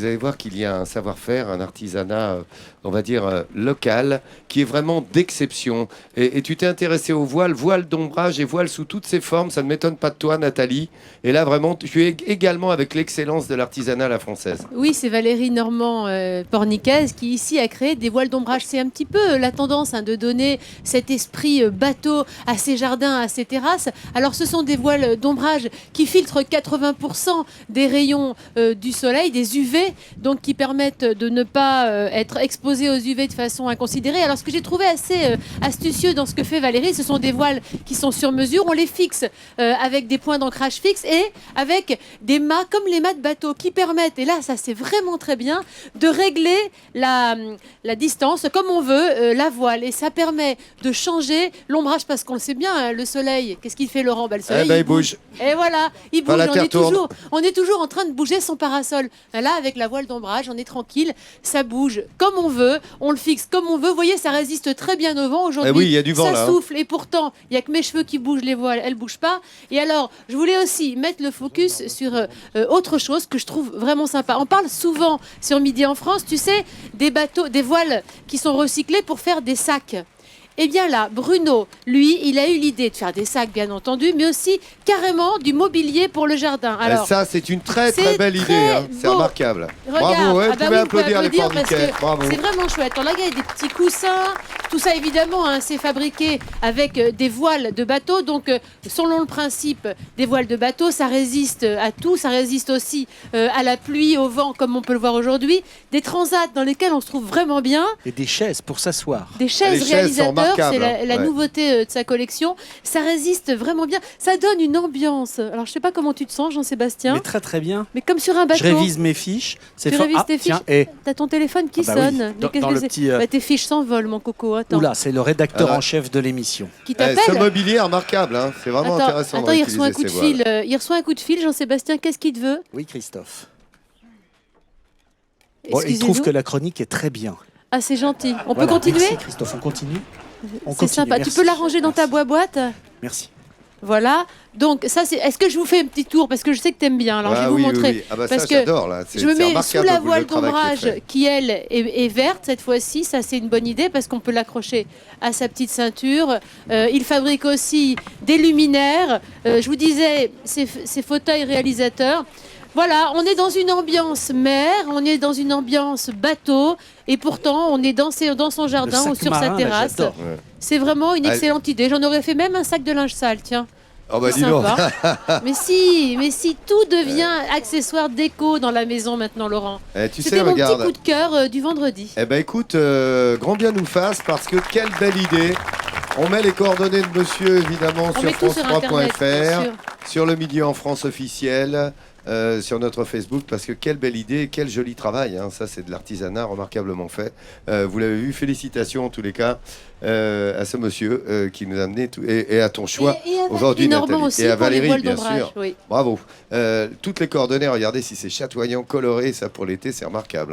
vous allez voir qu'il y a un savoir-faire, un artisanat, on va dire, local, qui est vraiment d'exception. Et tu t'es intéressé aux voiles, voiles d'ombrage et voiles sous toutes ses formes. Ça ne m'étonne pas de toi, Nathalie. Et là, vraiment, tu es également avec l'excellence de l'artisanat à la française. Oui, c'est Valérie Normand-Pornicaise qui ici a créé des voiles d'ombrage. C'est un petit peu la tendance de donner cet esprit bateau à ces jardins, à ces terrasses. Alors ce sont des voiles d'ombrage qui filtrent 80% des rayons du soleil, des UV, donc qui permettent de ne pas être exposés aux UV de façon inconsidérée. Alors ce que j'ai trouvé assez astucieux dans ce que fait Valérie, ce sont des voiles qui sont sur mesure. On les fixe avec des points d'ancrage fixes et avec des mâts comme les mâts de bateau qui permettent, et là ça c'est vraiment très bien, de régler la distance comme on veut, la voile, et ça permet de changer l'ombrage parce qu'on le sait bien, le soleil, qu'est-ce qu'il fait Laurent? Le soleil il bouge. Et voilà, il bouge, La terre tourne. on est toujours en train de bouger son parasol. Là avec la voile d'ombrage, on est tranquille, ça bouge comme on veut, on le fixe comme on veut, vous voyez ça résiste très bien au vent aujourd'hui. Oui, il y a du vent ça là. Souffle, et pourtant il n'y a que mes cheveux qui bougent, les voiles elles bougent pas. Et alors je voulais aussi mettre le focus sur autre chose que je trouve vraiment sympa. On parle souvent sur Midi en France, tu sais, des bateaux, des voiles qui sont recyclées pour faire des sacs. Eh bien là, Bruno, lui, il a eu l'idée de faire des sacs, bien entendu, mais aussi carrément du mobilier pour le jardin. Alors, ça, c'est une très belle idée. Hein. C'est remarquable. Regarde, bravo, ouais, ah vous bah pouvez oui, applaudir les Porniquais. Bravo. C'est vraiment chouette. Alors là, il y a des petits coussins. Tout ça, évidemment, c'est fabriqué avec des voiles de bateau. Donc, selon le principe des voiles de bateau, ça résiste à tout. Ça résiste aussi à la pluie, au vent, comme on peut le voir aujourd'hui. Des transats dans lesquels on se trouve vraiment bien. Et des chaises pour s'asseoir. Des chaises réalisateurs, c'est la nouveauté de sa collection. Ça résiste vraiment bien. Ça donne une ambiance. Alors, je sais pas comment tu te sens, Jean-Sébastien. Mais très très bien. Mais comme sur un bateau. Je révise mes fiches. Tu révises tes fiches. T'as ton téléphone qui sonne. Oui. Dans le petit, tes fiches s'envolent, mon coco. Attends. Oula, c'est le rédacteur en chef de l'émission. Qui t'appelle. Ce mobilier est remarquable. Hein. C'est vraiment intéressant. Attends, il reçoit un coup de fil. Il reçoit un coup de fil, Jean-Sébastien. Qu'est-ce qu'il te veut? Oui, Christophe. Bon, il trouve que la chronique est très bien. Ah, c'est gentil. On peut continuer? Merci, Christophe, on continue. C'est sympa. Merci. Tu peux la ranger dans ta boîte? Merci. Voilà. Donc ça c'est. Est-ce que je vous fais un petit tour parce que je sais que t'aimes bien. Alors je vais vous montrer. Oui. Ah bah parce ça, que j'adore là. Je me mets sous la voile d'ombrage qui elle est verte cette fois-ci. Ça c'est une bonne idée parce qu'on peut l'accrocher à sa petite ceinture. Il fabrique aussi des luminaires. Je vous disais ces fauteuils réalisateurs. Voilà, on est dans une ambiance mer, on est dans une ambiance bateau, et pourtant on est dans son jardin ou sur sa terrasse. C'est vraiment une excellente idée. J'en aurais fait même un sac de linge sale, tiens. Oh bah dis donc. mais si, tout devient accessoire déco dans la maison maintenant, Laurent. C'était mon petit coup de cœur du vendredi. Eh ben écoute, grand bien nous fasse, parce que quelle belle idée. On met les coordonnées de monsieur évidemment sur france3.fr, sur le Midi en France officiel. Sur notre Facebook, parce que quelle belle idée, quel joli travail, hein. Ça c'est de l'artisanat remarquablement fait. Vous l'avez vu, félicitations en tous les cas à ce monsieur qui nous a amené et à ton choix aujourd'hui, Nathalie, et à Valérie bien sûr. Oui. Bravo. Toutes les coordonnées, regardez si c'est chatoyant, coloré, ça pour l'été c'est remarquable, hein.